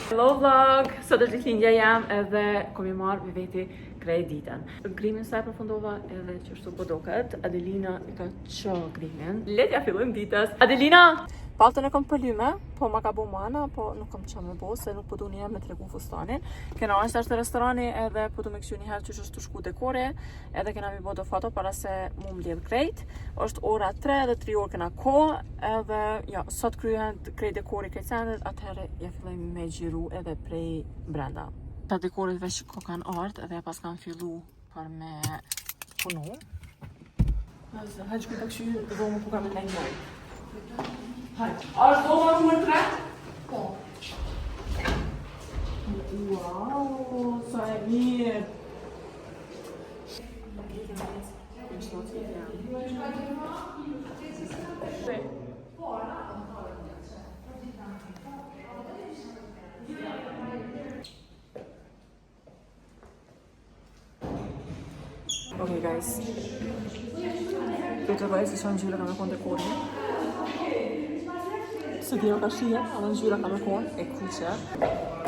Hello vlog! Sot është ditëlindja jam edhe kom i marrë me veti krejt ditën. Grimin sa e përfundova edhe qështu po doket. Adelina e ka qo grimin. Letja fillojmë ditës. Adelina! Paltën e kom përlyme, po ma ka bo mana, po nuk kom qa me bo, se nuk po du një me tregu fustanin. Kena është ashtë restorani edhe po du me kështu njëherë që është të shku dekore, edhe kena mi bo do foto para se mu mbledh krejt. Është ora 3 dhe 3 orë kena ko, edhe ja, sot kryhen krejt dekori krejt sendet, atëherë ja fillojmë me gjiru edhe prej brenda. Ta dekorit veç ko kanë ardhë edhe pas kanë fillu për me punu. Hajtë shku të këshu dhomë ku kam e nejnoj. Hajde. Është doma numër 3? Po. Wow, sa e mirë. Okay guys. Këtë vajzë që në gjyre ka me konë dekorin. Se tjero ka shia, edhe në gjyra ka me konë e kuqe.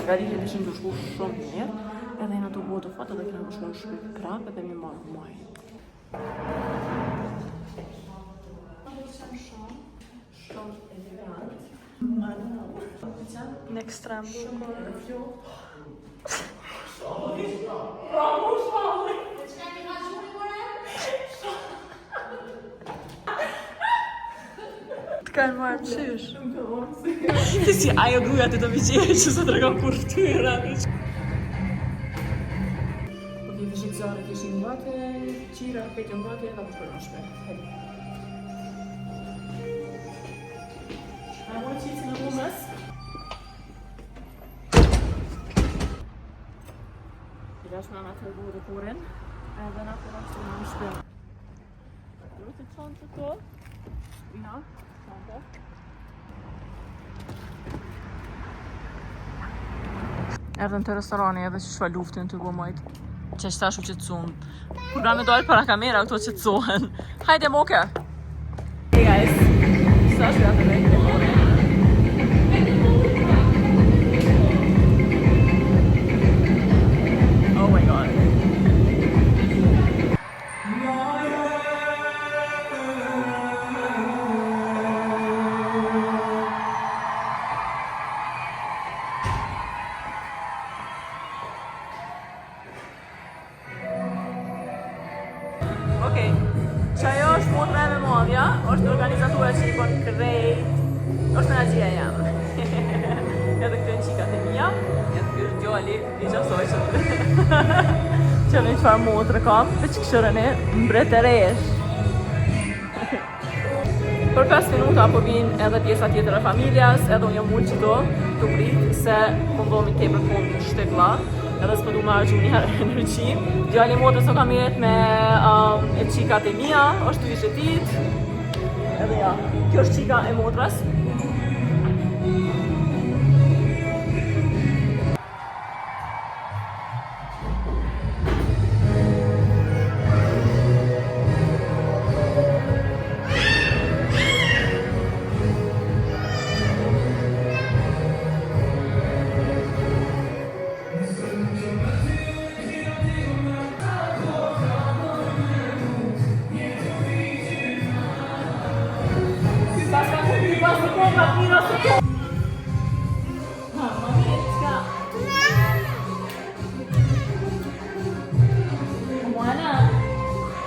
Garitjet ishën të shku shumë mirë, edhe jena të bo të fatë edhe kena më shku në shku krap edhe mi marë maj. Shumë elegant. Në ekstrem shumë. Bravo, shpalli! Kanë marrë qysh. Si ajo gruja të mi qeje që së të regon kur ftyra. Ok, vishit zare kishin mbate, qira, petje mbate, edhe më shkërë në shpe. A mojë qitë në mumës? I dash nga nga të rëgu dekorin, edhe nga të rashtu në shpe. Duhet të qonë të to? Ja. Erdhëm të restorani edhe që shfa luftin të gomajt. Që është tashu që të cunë. Kur nga me dojnë para kamera, këto që të cuhen. Hajde moke! Hey guys, sa është nga të vejtë të kore. Oh my god. Që ajo është motra e me madhja, është organizatura që i bon krejt, është menagjia jam. Edhe këtë në qikat e mija, edhe këtë është gjalli i qasoj që që në qëfar motrë kam, dhe që këshërën e mbretëresh. Për 5 minuta po vinë edhe pjesa tjetër e familjas, edhe unë jam ullë që do të pritë, se po ndomi te për fund në shtegla. Edhe s'po du me argju njëherë energji. Gjalli motrës o kam jetë me e qikat e mija, është të vishe dit. Edhe ja, kjo është qika e motrës.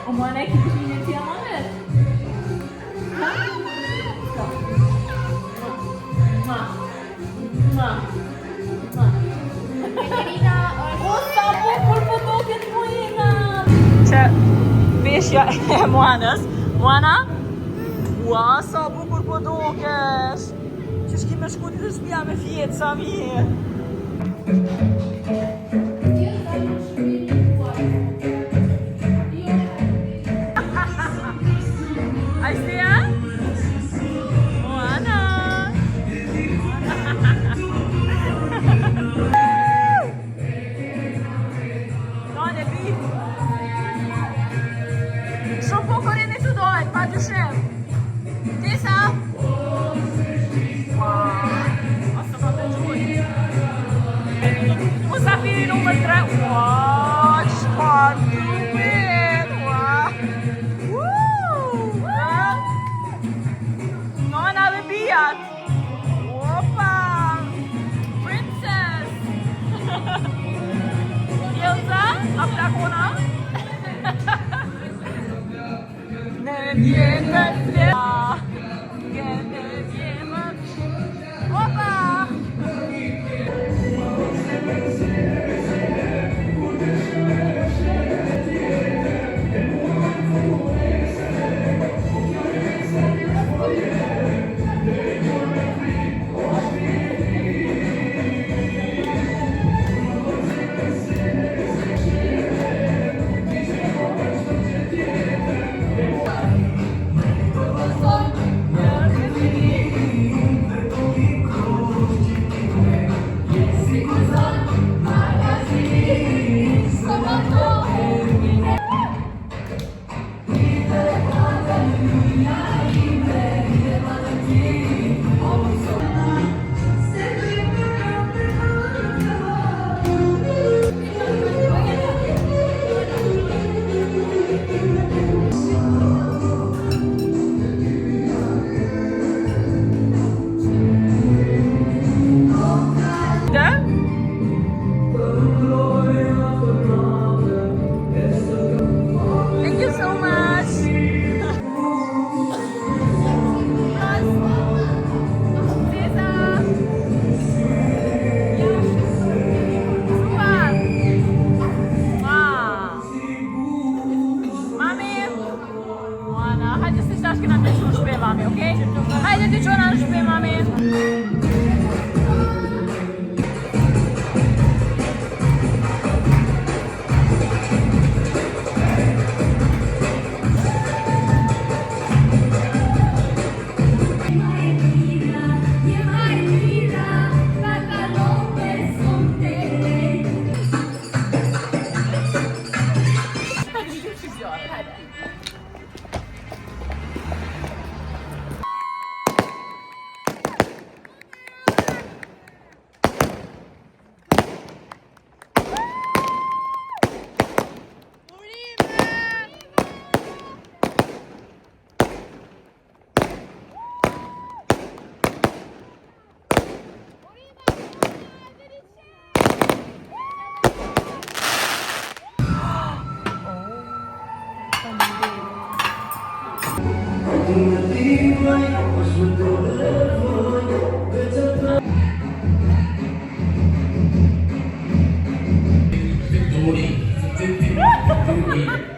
Omoana e këtë të një tja manet? O, sa bukur po doket mojena! Që veshja e Moanës. Moana? Ua, sa bukur po dokesh! Që shki me shku të shpia me fjetë sa mirë. Wow. kona. Në vjetën të Opa! Thank you so much. Hajde se shtash kena të qënë shpe, mami, okej? Hajde të qënë në shpe, mami. Victory.